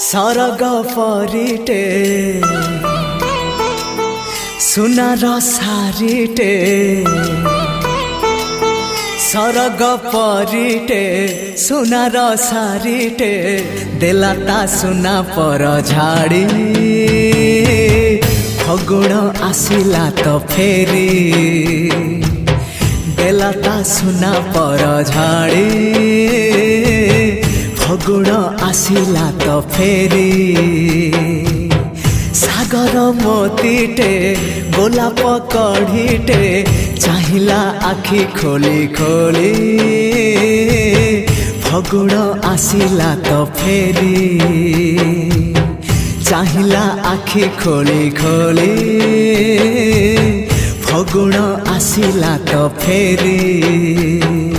सरग परिटे सुनार सारिटे सरग परिटे सुनार सारिटे देलाता सुना पर झाड़ी फगुण आसिला तो फेरी देलाता सुना पर झाड़ी फगुण आसिला तो फेरी सागर मोतीटे गोलाप कढ़ीटे चाहिला आखि खोली खोली फगुण आसिला तो फेरी चाहिला आखि खोली खोली फगुण आसिला तो फेरी।